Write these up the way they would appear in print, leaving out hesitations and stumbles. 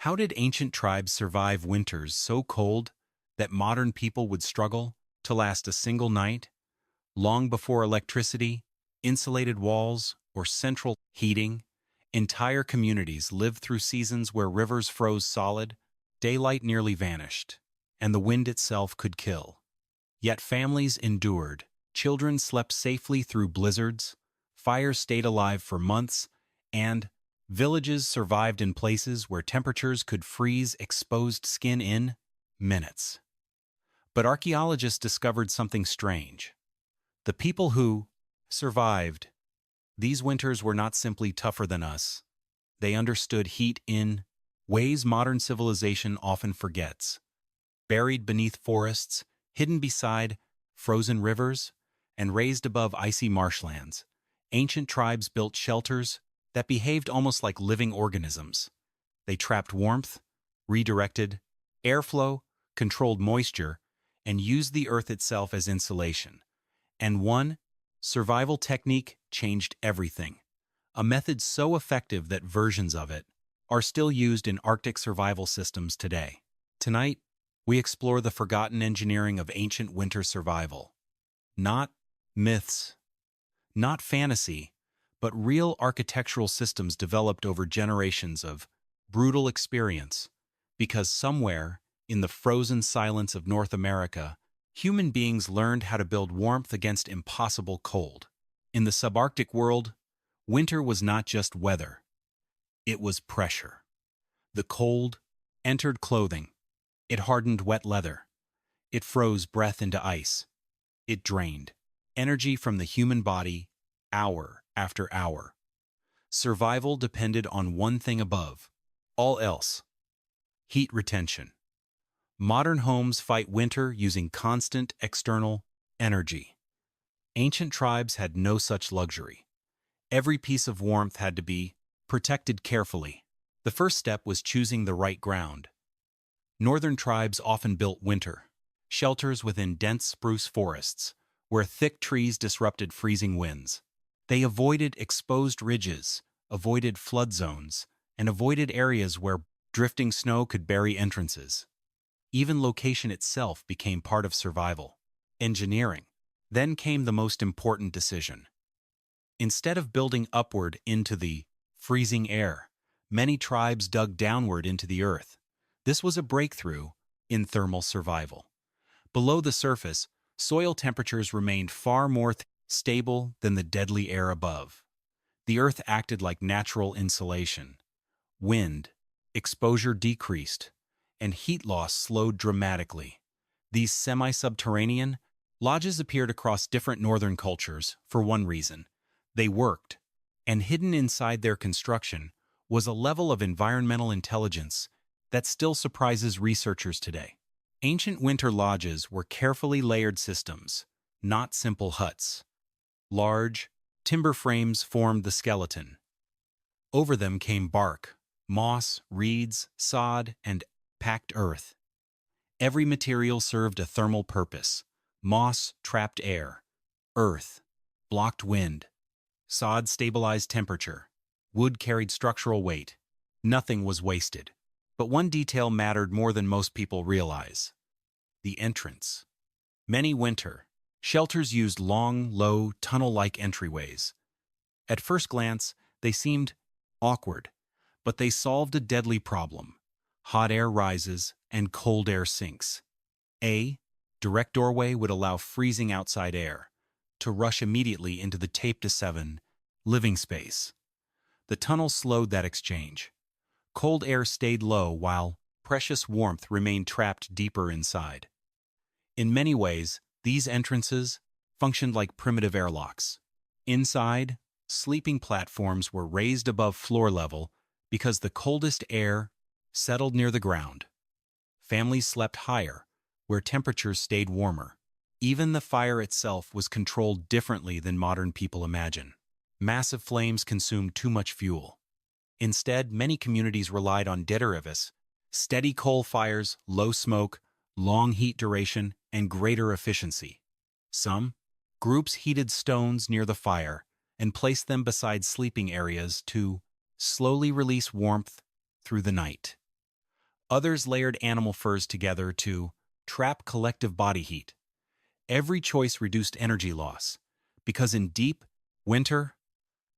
How did ancient tribes survive winters so cold that modern people would struggle to last a single night? Long before electricity, insulated walls, or central heating, entire communities lived through seasons where rivers froze solid, daylight nearly vanished, and the wind itself could kill. Yet families endured, children slept safely through blizzards, fires stayed alive for months, and villages survived in places where temperatures could freeze exposed skin in minutes. But archaeologists discovered something strange. The people who survived these winters were not simply tougher than us. They understood heat in ways modern civilization often forgets. Buried beneath forests, hidden beside frozen rivers, and raised above icy marshlands, ancient tribes built shelters that behaved almost like living organisms. They trapped warmth, redirected airflow, controlled moisture, and used the earth itself as insulation. And one survival technique changed everything. A method so effective that versions of it are still used in Arctic survival systems today. Tonight, we explore the forgotten engineering of ancient winter survival. Not myths, not fantasy, but real architectural systems developed over generations of brutal experience. Because somewhere, in the frozen silence of North America, human beings learned how to build warmth against impossible cold. In the subarctic world, winter was not just weather. It was pressure. The cold entered clothing. It hardened wet leather. It froze breath into ice. It drained energy from the human body hour after hour. Survival depended on one thing above all else: heat retention. Modern homes fight winter using constant external energy. Ancient tribes had no such luxury. Every piece of warmth had to be protected carefully. The first step was choosing the right ground. Northern tribes often built winter shelters within dense spruce forests, where thick trees disrupted freezing winds. They avoided exposed ridges, avoided flood zones, and avoided areas where drifting snow could bury entrances. Even location itself became part of survival. Engineering. Then came the most important decision. Instead of building upward into the freezing air, many tribes dug downward into the earth. This was a breakthrough in thermal survival. Below the surface, soil temperatures remained far more stable than the deadly air above. The earth acted like natural insulation. Wind, exposure decreased, and heat loss slowed dramatically. These semi-subterranean lodges appeared across different northern cultures for one reason: they worked, and hidden inside their construction was a level of environmental intelligence that still surprises researchers today. Ancient winter lodges were carefully layered systems, not simple huts. Large, timber frames formed the skeleton. Over them came bark, moss, reeds, sod, and packed earth. Every material served a thermal purpose. Moss trapped air. Earth blocked wind. Sod stabilized temperature. Wood carried structural weight. Nothing was wasted. But one detail mattered more than most people realize: the entrance. Many winter shelters used long, low, tunnel-like entryways. At first glance, they seemed awkward, but they solved a deadly problem. Hot air rises and cold air sinks. A direct doorway would allow freezing outside air to rush immediately into the tape-to-7 living space. The tunnel slowed that exchange. Cold air stayed low while precious warmth remained trapped deeper inside. In many ways, these entrances functioned like primitive airlocks. Inside, sleeping platforms were raised above floor level because the coldest air settled near the ground. Families slept higher, where temperatures stayed warmer. Even the fire itself was controlled differently than modern people imagine. Massive flames consumed too much fuel. Instead, many communities relied on deterivis, steady coal fires, low smoke, long heat duration, and greater efficiency. Some groups heated stones near the fire and placed them beside sleeping areas to slowly release warmth through the night. Others layered animal furs together to trap collective body heat. Every choice reduced energy loss, because in deep winter,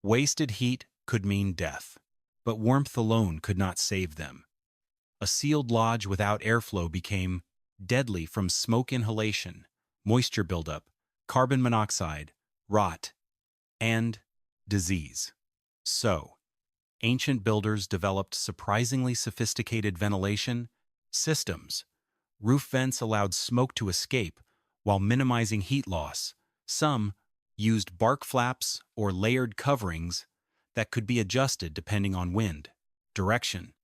wasted heat could mean death. But warmth alone could not save them. A sealed lodge without airflow became deadly from smoke inhalation, moisture buildup, carbon monoxide, rot, and disease. So, ancient builders developed surprisingly sophisticated ventilation systems. Roof vents allowed smoke to escape while minimizing heat loss. Some used bark flaps or layered coverings that could be adjusted depending on wind, direction.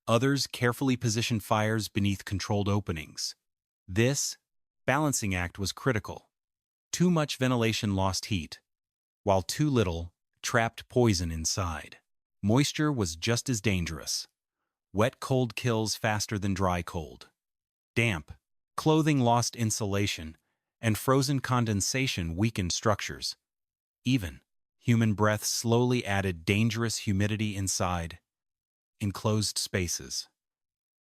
Others carefully positioned fires beneath controlled openings. This balancing act was critical. Too much ventilation lost heat, while too little trapped poison inside. Moisture was just as dangerous. Wet cold kills faster than dry cold. Damp clothing lost insulation, and frozen condensation weakened structures. Even human breath slowly added dangerous humidity inside enclosed spaces.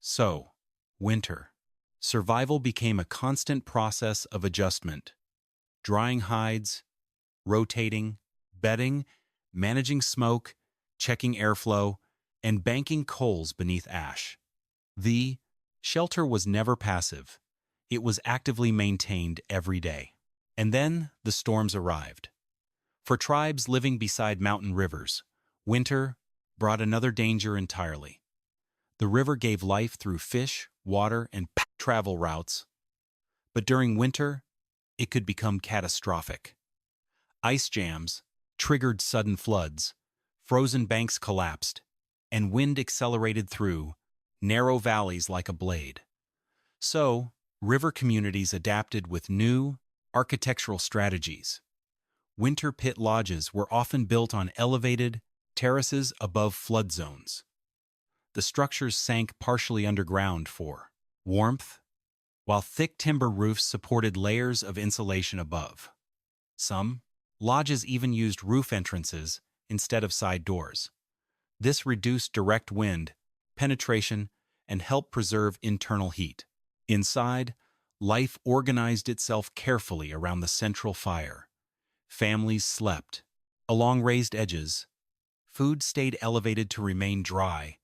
So, winter. Survival became a constant process of adjustment. Drying hides, rotating, bedding, managing smoke, checking airflow, and banking coals beneath ash. The shelter was never passive. It was actively maintained every day. And then the storms arrived. For tribes living beside mountain rivers, winter brought another danger entirely. The river gave life through fish, water, and travel routes. But during winter, it could become catastrophic. Ice jams triggered sudden floods, frozen banks collapsed, and wind accelerated through narrow valleys like a blade. So, river communities adapted with new architectural strategies. Winter pit lodges were often built on elevated terraces above flood zones. The structures sank partially underground for warmth, while thick timber roofs supported layers of insulation above. Some lodges even used roof entrances instead of side doors. This reduced direct wind penetration and helped preserve internal heat. Inside, life organized itself carefully around the central fire. Families slept along raised edges. Food stayed elevated to remain dry,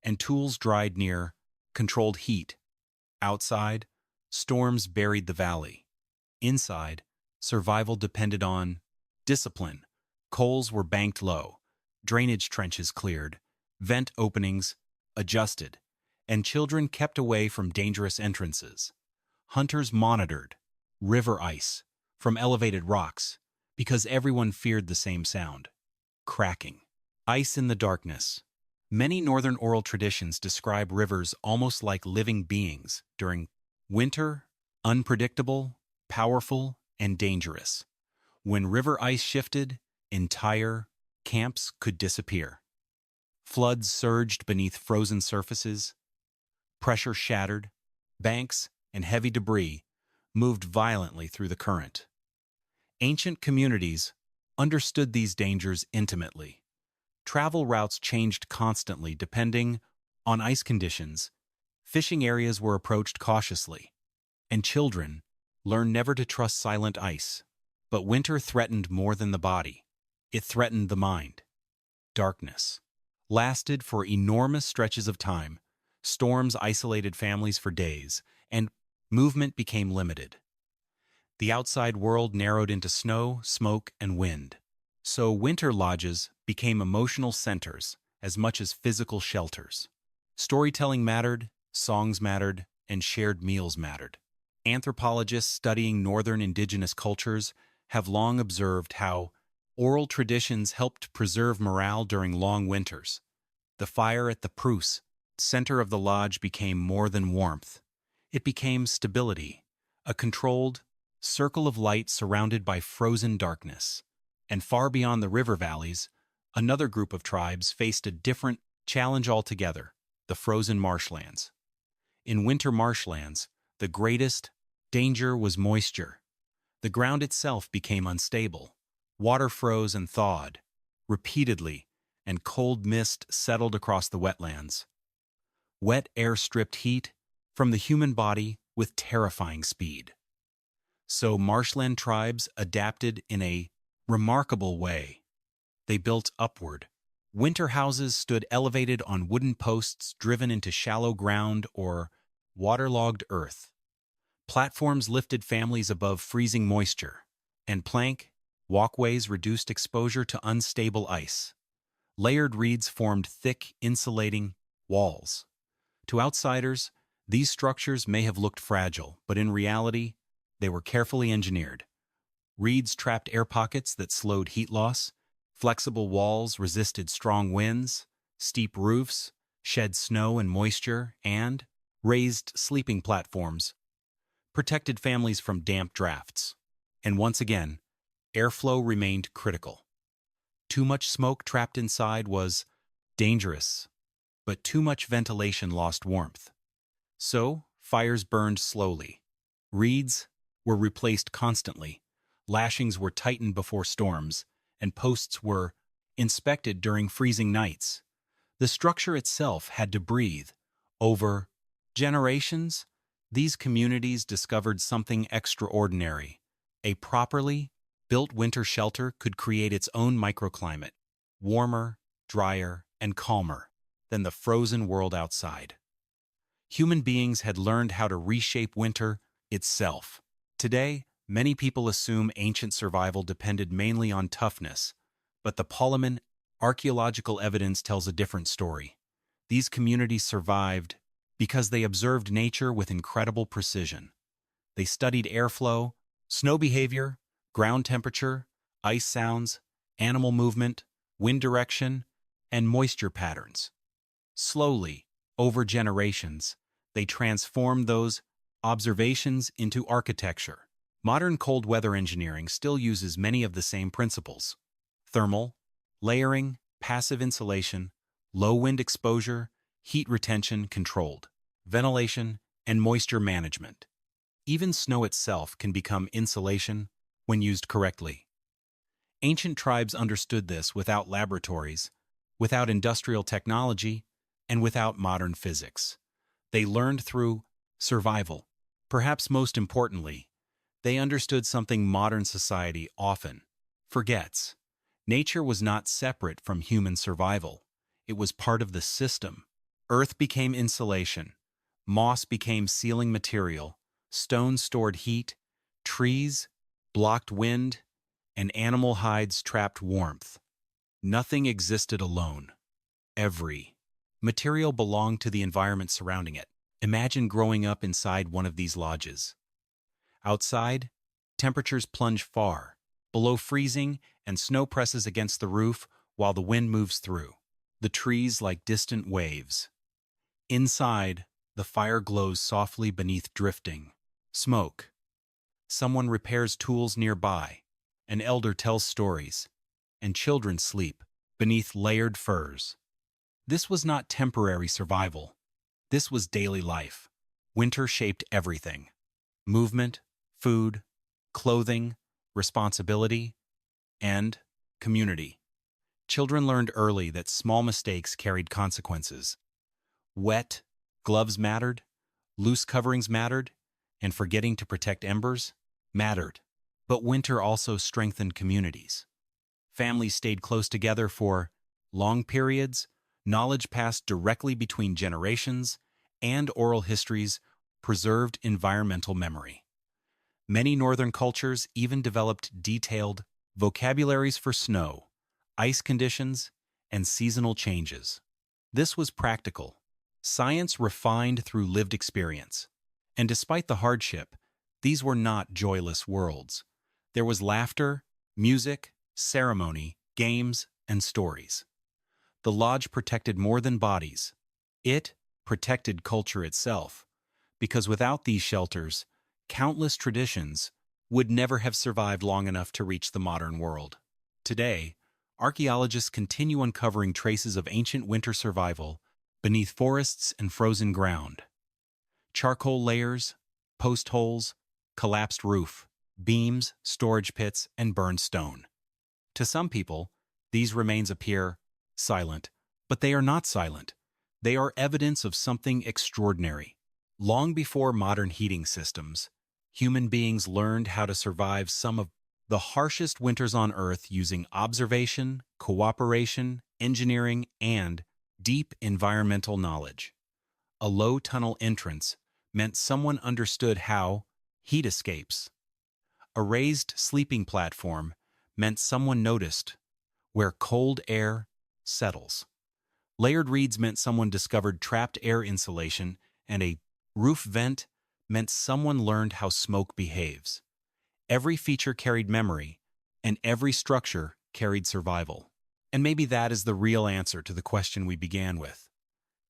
and tools dried near controlled heat. Outside, storms buried the valley. Inside, survival depended on discipline. Coals were banked low, drainage trenches cleared, vent openings adjusted, and children kept away from dangerous entrances. Hunters monitored river ice from elevated rocks because everyone feared the same sound: cracking. Ice in the darkness. Many northern oral traditions describe rivers almost like living beings during winter, unpredictable, powerful, and dangerous. When river ice shifted, entire camps could disappear. Floods surged beneath frozen surfaces. Pressure shattered. Banks and heavy debris moved violently through the current. Ancient communities understood these dangers intimately. Travel routes changed constantly depending on ice conditions. Fishing areas were approached cautiously, and children learned never to trust silent ice. But winter threatened more than the body. It threatened the mind. Darkness lasted for enormous stretches of time. Storms isolated families for days, and movement became limited. The outside world narrowed into snow, smoke, and wind. So winter lodges became emotional centers as much as physical shelters. Storytelling mattered, songs mattered, and shared meals mattered. Anthropologists studying northern indigenous cultures have long observed how oral traditions helped preserve morale during long winters. The fire at the Prus, center of the lodge, became more than warmth. It became stability, a controlled circle of light surrounded by frozen darkness. And far beyond the river valleys, another group of tribes faced a different challenge altogether: the frozen marshlands. In winter marshlands, the greatest danger was moisture. The ground itself became unstable. Water froze and thawed repeatedly, and cold mist settled across the wetlands. Wet air stripped heat from the human body with terrifying speed. So marshland tribes adapted in a remarkable way. They built upward. Winter houses stood elevated on wooden posts driven into shallow ground or waterlogged earth. Platforms lifted families above freezing moisture, and plank walkways reduced exposure to unstable ice. Layered reeds formed thick, insulating walls. To outsiders, these structures may have looked fragile, but in reality, they were carefully engineered. Reeds trapped air pockets that slowed heat loss, flexible walls resisted strong winds, steep roofs shed snow and moisture, and raised sleeping platforms protected families from damp drafts. And once again, airflow remained critical. Too much smoke trapped inside was dangerous, but too much ventilation lost warmth. So, fires burned slowly. Reeds were replaced constantly, lashings were tightened before storms, and posts were inspected during freezing nights. The structure itself had to breathe. Over generations, these communities discovered something extraordinary. A properly built winter shelter could create its own microclimate, warmer, drier, and calmer than the frozen world outside. Human beings had learned how to reshape winter itself. Today, many people assume ancient survival depended mainly on toughness, but the Polyman archaeological evidence tells a different story. These communities survived because they observed nature with incredible precision. They studied airflow, snow behavior, ground temperature, ice sounds, animal movement, wind direction, and moisture patterns. Slowly, over generations, they transformed those observations into architecture. Modern cold weather engineering still uses many of the same principles: thermal, layering, passive insulation, low wind exposure, heat retention controlled, ventilation, and moisture management. Even snow itself can become insulation when used correctly. Ancient tribes understood this without laboratories, without industrial technology, and without modern physics. They learned through survival. Perhaps most importantly, they understood something modern society often forgets. Nature was not separate from human survival. It was part of the system. Earth became insulation. Moss became sealing material. Stone stored heat. Trees blocked wind. And animal hides trapped warmth. Nothing existed alone. Every material belonged to the environment surrounding it. Imagine growing up inside one of these lodges. Outside, temperatures plunge far, below freezing, and snow presses against the roof while the wind moves through. The trees like distant waves. Inside, the fire glows softly beneath drifting smoke. Someone repairs tools nearby. An elder tells stories, and children sleep beneath layered furs. This was not temporary survival. This was daily life. Winter shaped everything: movement, food, clothing, responsibility, and community. Children learned early that small mistakes carried consequences. Wet gloves mattered, loose coverings mattered, and forgetting to protect embers mattered. But winter also strengthened communities. Families stayed close together for long periods, knowledge passed directly between generations, and oral histories preserved environmental memory. Many northern cultures even developed detailed vocabularies for snow, ice conditions, and seasonal changes. This was practical. Science refined through lived experience. And despite the hardship, these were not joyless worlds. There was laughter, music, ceremony, games, and stories. The lodge protected more than bodies. It protected culture itself, because without these shelters, countless traditions would never have survived long enough to reach the modern world. Today, archaeologists continue uncovering traces of ancient winter survival beneath forests and frozen ground. Charcoal layers, post holes, collapsed roof, beams, storage pits, and burned stone. To some people, these remains appear silent, but they are not silent. They are evidence of something extraordinary. Long before modern heating systems, human beings learned how to survive some of the harshest winters on Earth using observation, cooperation, engineering, and deep environmental knowledge. A low tunnel entrance meant someone understood how heat escapes. A raised sleeping platform meant someone noticed where cold air settles. Layered reeds meant someone discovered trapped air insulation, and a roof vent meant someone learned how smoke behaves. Every feature carried memory, and every structure carried survival. And maybe that is the real answer to the question we began with.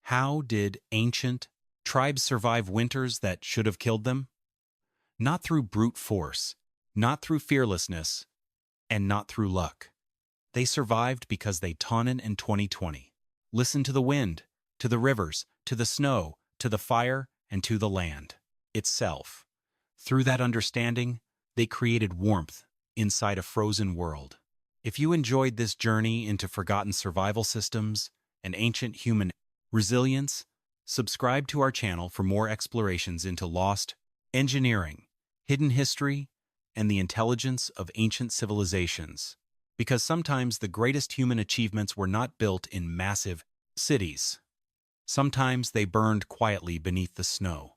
How did ancient tribes survive winters that should have killed them? Not through brute force, not through fearlessness, and not through luck. They survived because they Tannen and 2020. Listen to the wind, to the rivers, to the snow, to the fire, and to the land itself. Through that understanding, they created warmth inside a frozen world. If you enjoyed this journey into forgotten survival systems and ancient human resilience, subscribe to our channel for more explorations into lost engineering, hidden history, and the intelligence of ancient civilizations. Because sometimes the greatest human achievements were not built in massive cities. Sometimes they burned quietly beneath the snow.